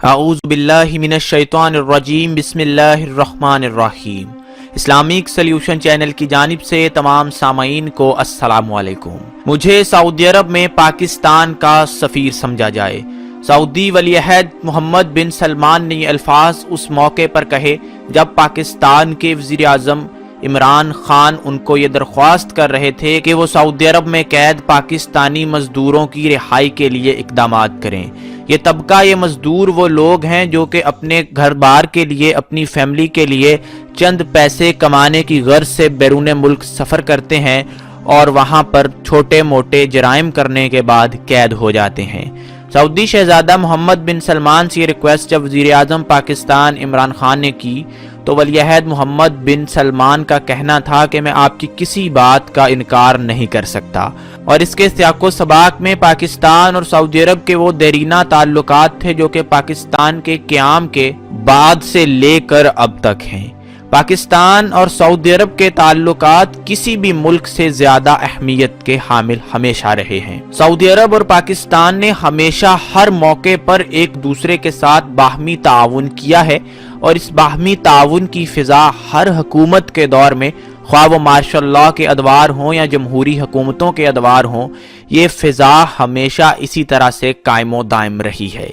اعوذ باللہ من الشیطان الرجیم، بسم اللہ الرحمن الرحیم۔ اسلامک سلیوشن چینل کی جانب سے تمام سامعین کو السلام علیکم۔ مجھے سعودی عرب میں پاکستان کا سفیر سمجھا جائے۔ سعودی ولی عہد محمد بن سلمان نے یہ الفاظ اس موقع پر کہے جب پاکستان کے وزیر اعظم عمران خان ان کو یہ درخواست کر رہے تھے کہ وہ سعودی عرب میں قید پاکستانی مزدوروں کی رہائی کے لیے اقدامات کریں۔ یہ طبقہ، یہ مزدور وہ لوگ ہیں جو کہ اپنے گھر بار کے لیے، اپنی فیملی کے لیے چند پیسے کمانے کی غرض سے بیرون ملک سفر کرتے ہیں اور وہاں پر چھوٹے موٹے جرائم کرنے کے بعد قید ہو جاتے ہیں۔ سعودی شہزادہ محمد بن سلمان سے یہ ریکویسٹ جب وزیر اعظم پاکستان عمران خان نے کی تو ولی عہد محمد بن سلمان کا کہنا تھا کہ میں آپ کی کسی بات کا انکار نہیں کر سکتا، اور اس کے سیاق و سباق میں پاکستان اور سعودی عرب کے وہ دیرینہ تعلقات تھے جو کہ پاکستان کے قیام کے بعد سے لے کر اب تک ہیں۔ پاکستان اور سعودی عرب کے تعلقات کسی بھی ملک سے زیادہ اہمیت کے حامل ہمیشہ رہے ہیں۔ سعودی عرب اور پاکستان نے ہمیشہ ہر موقع پر ایک دوسرے کے ساتھ باہمی تعاون کیا ہے، اور اس باہمی تعاون کی فضا ہر حکومت کے دور میں، خواہ وہ مارشل لاء کے ادوار ہوں یا جمہوری حکومتوں کے ادوار ہوں، یہ فضا ہمیشہ اسی طرح سے قائم و دائم رہی ہے۔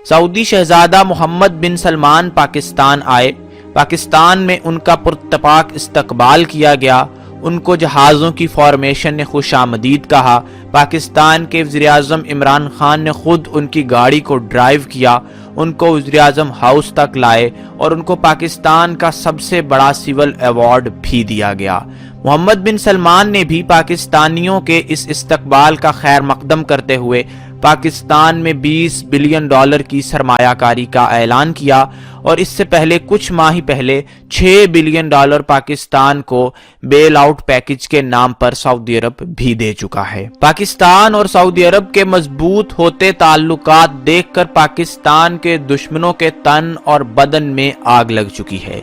سعودی شہزادہ محمد بن سلمان پاکستان آئے، پاکستان میں ان کا پراتفاق استقبال کیا گیا، ان کو جہازوں کی فارمیشن نے خوش آمدید کہا۔ پاکستان کے وزیر اعظم عمران خان نے خود ان کی گاڑی کو ڈرائیو کیا، ان کو وزیر اعظم ہاؤس تک لائے اور ان کو پاکستان کا سب سے بڑا سول ایوارڈ بھی دیا گیا۔ محمد بن سلمان نے بھی پاکستانیوں کے اس استقبال کا خیر مقدم کرتے ہوئے پاکستان میں $20 بلین کی سرمایہ کاری کا اعلان کیا، اور اس سے پہلے کچھ ماہ پہلے $6 بلین پاکستان کو بیل آؤٹ پیکج کے نام پر سعودی عرب بھی دے چکا ہے۔ پاکستان اور سعودی عرب کے مضبوط ہوتے تعلقات دیکھ کر پاکستان کے دشمنوں کے تن اور بدن میں آگ لگ چکی ہے۔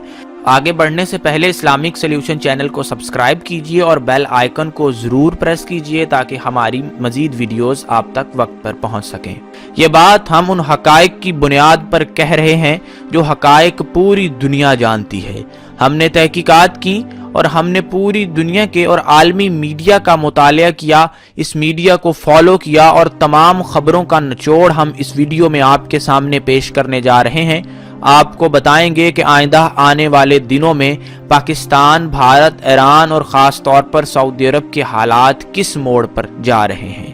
آگے بڑھنے سے پہلے اسلامک سلیوشن چینل کو سبسکرائب کیجئے اور بیل آئیکن کو ضرور پریس کیجئے تاکہ ہماری مزید ویڈیوز آپ تک وقت پر پہنچ سکیں۔ یہ بات ہم ان حقائق کی بنیاد پر کہہ رہے ہیں جو حقائق پوری دنیا جانتی ہے۔ ہم نے تحقیقات کی اور ہم نے پوری دنیا کے اور عالمی میڈیا کا مطالعہ کیا، اس میڈیا کو فالو کیا، اور تمام خبروں کا نچوڑ ہم اس ویڈیو میں آپ کے سامنے پیش کرنے جا رہے ہیں۔ آپ کو بتائیں گے کہ آئندہ آنے والے دنوں میں پاکستان، بھارت، ایران اور خاص طور پر سعودی عرب کے حالات کس موڑ پر جا رہے ہیں۔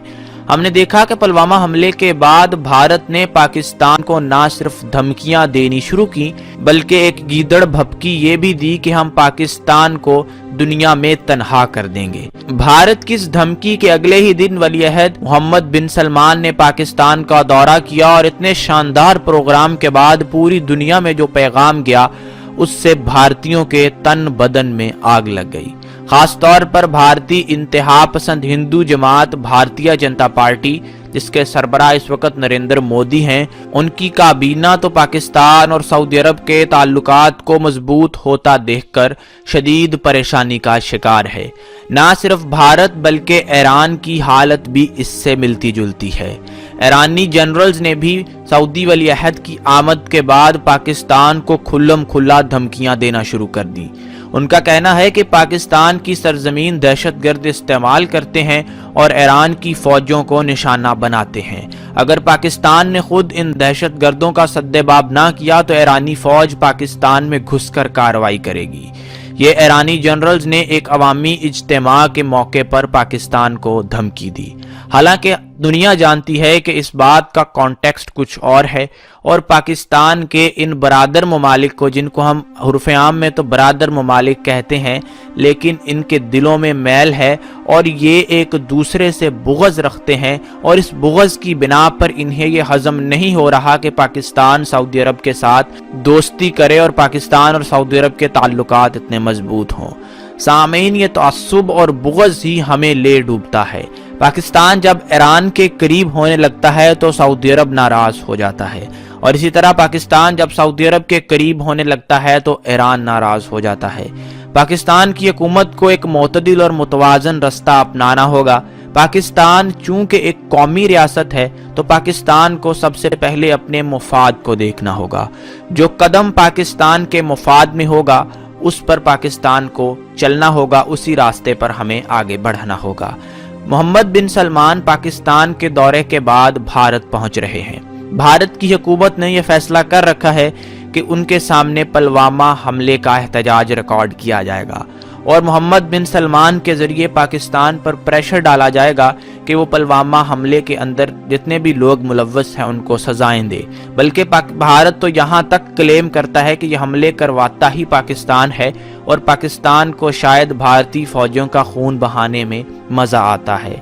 ہم نے دیکھا کہ پلوامہ حملے کے بعد بھارت نے پاکستان کو نہ صرف دھمکیاں دینی شروع کی بلکہ ایک گیدڑ بھپکی یہ بھی دی کہ ہم پاکستان کو دنیا میں تنہا کر دیں گے۔ بھارت کی اس دھمکی کے اگلے ہی دن ولی عہد محمد بن سلمان نے پاکستان کا دورہ کیا، اور اتنے شاندار پروگرام کے بعد پوری دنیا میں جو پیغام گیا اس سے بھارتیوں کے تن بدن میں آگ لگ گئی۔ خاص طور پر بھارتی انتہا پسند ہندو جماعت بھارتیہ جنتا پارٹی، جس کے سربراہ اس وقت نریندر مودی ہیں، ان کی کابینہ تو پاکستان اور سعودی عرب کے تعلقات کو مضبوط ہوتا دیکھ کر شدید پریشانی کا شکار ہے۔ نہ صرف بھارت بلکہ ایران کی حالت بھی اس سے ملتی جلتی ہے۔ ایرانی جنرلز نے بھی سعودی ولی عہد کی آمد کے بعد پاکستان کو کھلم کھلا دھمکیاں دینا شروع کر دی۔ ان کا کہنا ہے کہ پاکستان کی سرزمین دہشت گرد استعمال کرتے ہیں اور ایران کی فوجوں کو نشانہ بناتے ہیں۔ اگر پاکستان نے خود ان دہشت گردوں کا سدباب نہ کیا تو ایرانی فوج پاکستان میں گھس کر کارروائی کرے گی۔ یہ ایرانی جنرلز نے ایک عوامی اجتماع کے موقع پر پاکستان کو دھمکی دی۔ حالانکہ دنیا جانتی ہے کہ اس بات کا کانٹیکسٹ کچھ اور ہے، اور پاکستان کے ان برادر ممالک کو، جن کو ہم حرف عام میں تو برادر ممالک کہتے ہیں، لیکن ان کے دلوں میں میل ہے اور یہ ایک دوسرے سے بغض رکھتے ہیں، اور اس بغض کی بنا پر انہیں یہ ہضم نہیں ہو رہا کہ پاکستان سعودی عرب کے ساتھ دوستی کرے اور پاکستان اور سعودی عرب کے تعلقات اتنے مضبوط ہوں۔ سامعین، یہ تعصب اور بغض ہی ہمیں لے ڈوبتا ہے۔ پاکستان جب ایران کے قریب ہونے لگتا ہے تو سعودی عرب ناراض ہو جاتا ہے، اور اسی طرح پاکستان جب سعودی عرب کے قریب ہونے لگتا ہے تو ایران ناراض ہو جاتا ہے۔ پاکستان کی حکومت کو ایک معتدل اور متوازن رستہ اپنانا ہوگا۔ پاکستان چونکہ ایک قومی ریاست ہے تو پاکستان کو سب سے پہلے اپنے مفاد کو دیکھنا ہوگا۔ جو قدم پاکستان کے مفاد میں ہوگا اس پر پاکستان کو چلنا ہوگا، اسی راستے پر ہمیں آگے بڑھنا ہوگا۔ محمد بن سلمان پاکستان کے دورے کے بعد بھارت پہنچ رہے ہیں۔ بھارت کی حکومت نے یہ فیصلہ کر رکھا ہے کہ ان کے سامنے پلوامہ حملے کا احتجاج ریکارڈ کیا جائے گا اور محمد بن سلمان کے ذریعے پاکستان پر پریشر ڈالا جائے گا کہ وہ پلوامہ حملے کے اندر جتنے بھی لوگ ملوث ہیں ان کو سزائیں دے۔ بلکہ بھارت تو یہاں تک کلیم کرتا ہے کہ یہ حملے کرواتا ہی پاکستان ہے اور پاکستان کو شاید بھارتی فوجیوں کا خون بہانے میں مزہ آتا ہے۔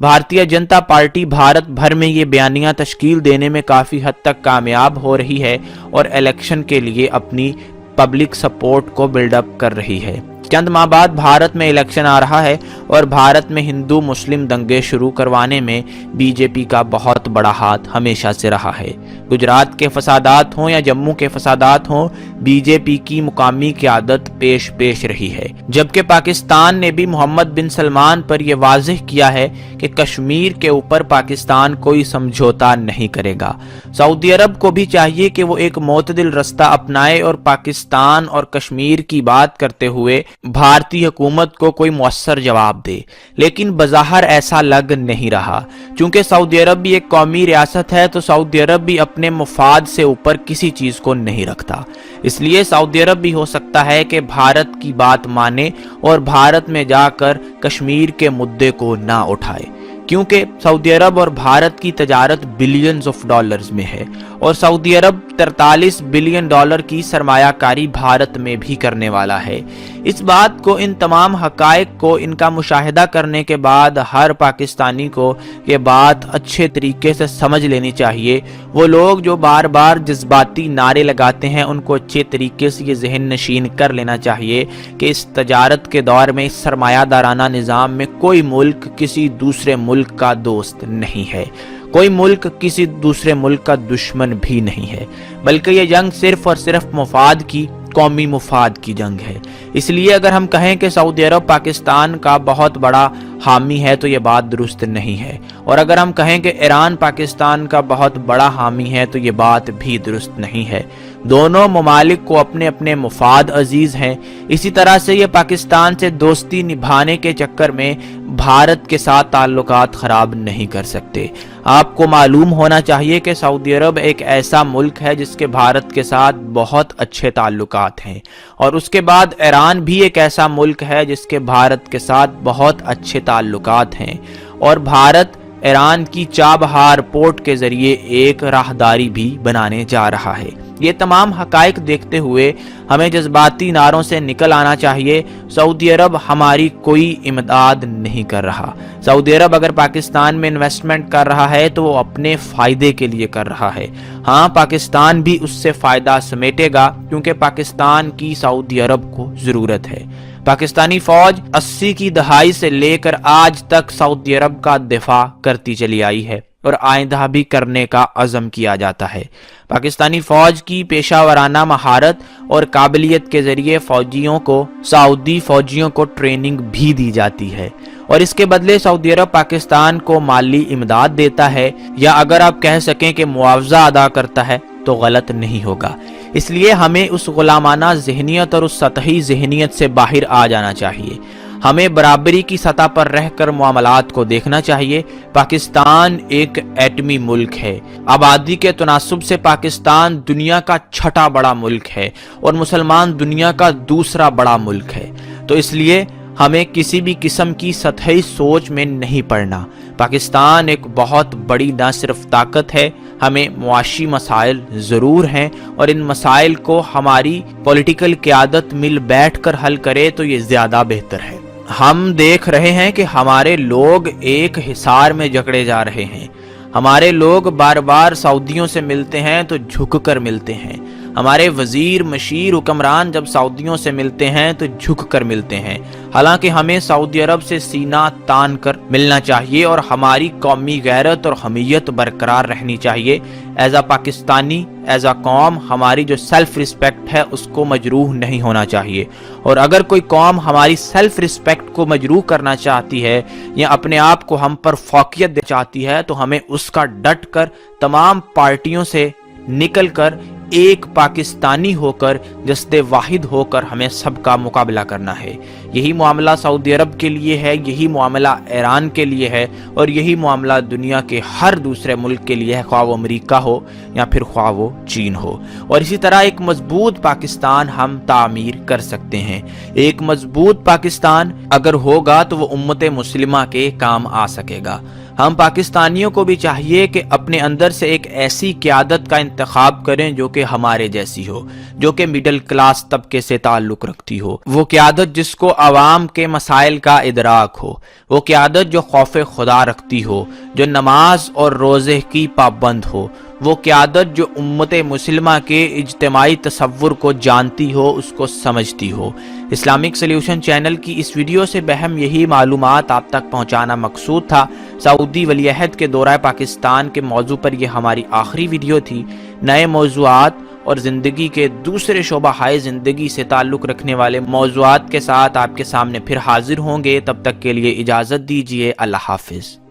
بھارتیہ جنتا پارٹی بھارت بھر میں یہ بیانیاں تشکیل دینے میں کافی حد تک کامیاب ہو رہی ہے اور الیکشن کے لیے اپنی پبلک سپورٹ کو بلڈ اپ کر رہی ہے۔ چند ماہ بعد بھارت میں الیکشن آ رہا ہے اور بھارت میں ہندو مسلم دنگے شروع کروانے میں بی جے پی کا بہت بڑا ہاتھ ہمیشہ سے رہا ہے۔ گجرات کے فسادات ہوں یا جموں کے فسادات ہوں، بی جے پی کی مقامی قیادت پیش رہی ہے۔ جبکہ پاکستان نے بھی محمد بن سلمان پر یہ واضح کیا ہے کہ کشمیر کے اوپر پاکستان کوئی سمجھوتا نہیں کرے گا۔ سعودی عرب کو بھی چاہیے کہ وہ ایک معتدل رستہ اپنائے اور پاکستان اور کشمیر کی بات کرتے ہوئے بھارتی حکومت کو کوئی مؤثر جواب دے، لیکن بظاہر ایسا لگ نہیں رہا۔ چونکہ سعودی عرب بھی ایک قومی ریاست ہے تو سعودی عرب بھی اپنے مفاد سے اوپر کسی چیز کو نہیں رکھتا، اس لیے سعودی عرب بھی ہو سکتا ہے کہ بھارت کی بات مانے اور بھارت میں جا کر کشمیر کے مدعے کو نہ اٹھائے، کیونکہ سعودی عرب اور بھارت کی تجارت بلینز آف ڈالرز میں ہے اور سعودی عرب 43 بلین ڈالر کی سرمایہ کاری بھارت میں بھی کرنے والا ہے۔ اس بات کو، ان تمام حقائق کو، ان کا مشاہدہ کرنے کے بعد ہر پاکستانی کو یہ بات اچھے طریقے سے سمجھ لینی چاہیے۔ وہ لوگ جو بار بار جذباتی نعرے لگاتے ہیں ان کو اچھے طریقے سے یہ ذہن نشین کر لینا چاہیے کہ اس تجارت کے دور میں، اس سرمایہ دارانہ نظام میں کوئی ملک کسی دوسرے ملک کا دوست نہیں ہے، کوئی ملک کسی دوسرے ملک کا دشمن بھی نہیں ہے، بلکہ یہ جنگ صرف اور صرف مفاد کی، قومی مفاد کی جنگ ہے۔ اس لیے اگر ہم کہیں کہ سعودی عرب پاکستان کا بہت بڑا حامی ہے تو یہ بات درست نہیں ہے، اور اگر ہم کہیں کہ ایران پاکستان کا بہت بڑا حامی ہے تو یہ بات بھی درست نہیں ہے۔ دونوں ممالک کو اپنے اپنے مفاد عزیز ہیں۔ اسی طرح سے یہ پاکستان سے دوستی نبھانے کے چکر میں بھارت کے ساتھ تعلقات خراب نہیں کر سکتے۔ آپ کو معلوم ہونا چاہیے کہ سعودی عرب ایک ایسا ملک ہے جس کے بھارت کے ساتھ بہت اچھے تعلقات ہیں، اور اس کے بعد ایران بھی ایک ایسا ملک ہے جس کے بھارت کے ساتھ بہت اچھے تعلقات ہیں، اور بھارت ایران کی چابہار پورٹ کے ذریعے ایک راہداری بھی بنانے جا رہا ہے۔ یہ تمام حقائق دیکھتے ہوئے ہمیں جذباتی نعروں سے نکل آنا چاہیے۔ سعودی عرب ہماری کوئی امداد نہیں کر رہا۔ سعودی عرب اگر پاکستان میں انویسٹمنٹ کر رہا ہے تو وہ اپنے فائدے کے لیے کر رہا ہے۔ ہاں، پاکستان بھی اس سے فائدہ سمیٹے گا کیونکہ پاکستان کی سعودی عرب کو ضرورت ہے۔ پاکستانی فوج 80 کی دہائی سے لے کر آج تک سعودی عرب کا دفاع کرتی چلی آئی ہے اور آئندہ بھی کرنے کا عزم کیا جاتا ہے۔ پاکستانی فوج کی پیشہ ورانہ مہارت اور قابلیت کے ذریعے سعودی فوجیوں کو ٹریننگ بھی دی جاتی ہے، اور اس کے بدلے سعودی عرب پاکستان کو مالی امداد دیتا ہے، یا اگر آپ کہہ سکیں کہ معاوضہ ادا کرتا ہے تو غلط نہیں ہوگا۔ اس لیے ہمیں اس غلامانہ ذہنیت اور اس سطحی ذہنیت سے باہر آ جانا چاہیے۔ ہمیں برابری کی سطح پر رہ کر معاملات کو دیکھنا چاہیے۔ پاکستان ایک ایٹمی ملک ہے۔ آبادی کے تناسب سے پاکستان دنیا کا 6واں بڑا ملک ہے اور مسلمان دنیا کا 2واں بڑا ملک ہے، تو اس لیے ہمیں کسی بھی قسم کی سطحی سوچ میں نہیں پڑنا۔ پاکستان ایک بہت بڑی نہ صرف طاقت ہے، ہمیں معاشی مسائل ضرور ہیں، اور ان مسائل کو ہماری پولیٹیکل قیادت مل بیٹھ کر حل کرے تو یہ زیادہ بہتر ہے۔ ہم دیکھ رہے ہیں کہ ہمارے لوگ ایک حصار میں جکڑے جا رہے ہیں۔ ہمارے لوگ بار بار سعودیوں سے ملتے ہیں تو جھک کر ملتے ہیں۔ ہمارے وزیر مشیر حکمران جب سعودیوں سے ملتے ہیں تو جھک کر ملتے ہیں، حالانکہ ہمیں سعودی عرب سے سینہ تان کر ملنا چاہیے اور ہماری قومی غیرت اور حمیت برقرار رہنی چاہیے۔ As a Pakistani, as a قوم، ہماری جو سیلف رسپیکٹ ہے اس کو مجروح نہیں ہونا چاہیے، اور اگر کوئی قوم ہماری سیلف رسپیکٹ کو مجروح کرنا چاہتی ہے یا اپنے آپ کو ہم پر فوقیت دے چاہتی ہے تو ہمیں اس کا ڈٹ کر تمام پارٹیوں سے نکل کر ایک پاکستانی ہو کر، جسد واحد ہو کر ہمیں سب کا مقابلہ کرنا ہے۔ یہی معاملہ سعودی عرب کے لیے ہے، یہی معاملہ ایران کے لیے ہے، اور یہی معاملہ دنیا کے ہر دوسرے ملک کے لیے ہے، خواہ وہ امریکہ ہو یا پھر خواہ وہ چین ہو۔ اور اسی طرح ایک مضبوط پاکستان ہم تعمیر کر سکتے ہیں۔ ایک مضبوط پاکستان اگر ہوگا تو وہ امت مسلمہ کے کام آ سکے گا۔ ہم پاکستانیوں کو بھی چاہیے کہ اپنے اندر سے ایک ایسی قیادت کا انتخاب کریں جو کہ ہمارے جیسی ہو، جو کہ مڈل کلاس طبقے سے تعلق رکھتی ہو، وہ قیادت جس کو عوام کے مسائل کا ادراک ہو، وہ قیادت جو خوف خدا رکھتی ہو، جو نماز اور روزے کی پابند ہو، وہ قیادت جو امت مسلمہ کے اجتماعی تصور کو جانتی ہو، اس کو سمجھتی ہو۔ اسلامک سلیوشن چینل کی اس ویڈیو سے بہم یہی معلومات آپ تک پہنچانا مقصود تھا۔ سعودی ولی عہد کے دورہ پاکستان کے موضوع پر یہ ہماری آخری ویڈیو تھی۔ نئے موضوعات اور زندگی کے دوسرے شعبہ ہائے زندگی سے تعلق رکھنے والے موضوعات کے ساتھ آپ کے سامنے پھر حاضر ہوں گے۔ تب تک کے لیے اجازت دیجیے۔ اللہ حافظ۔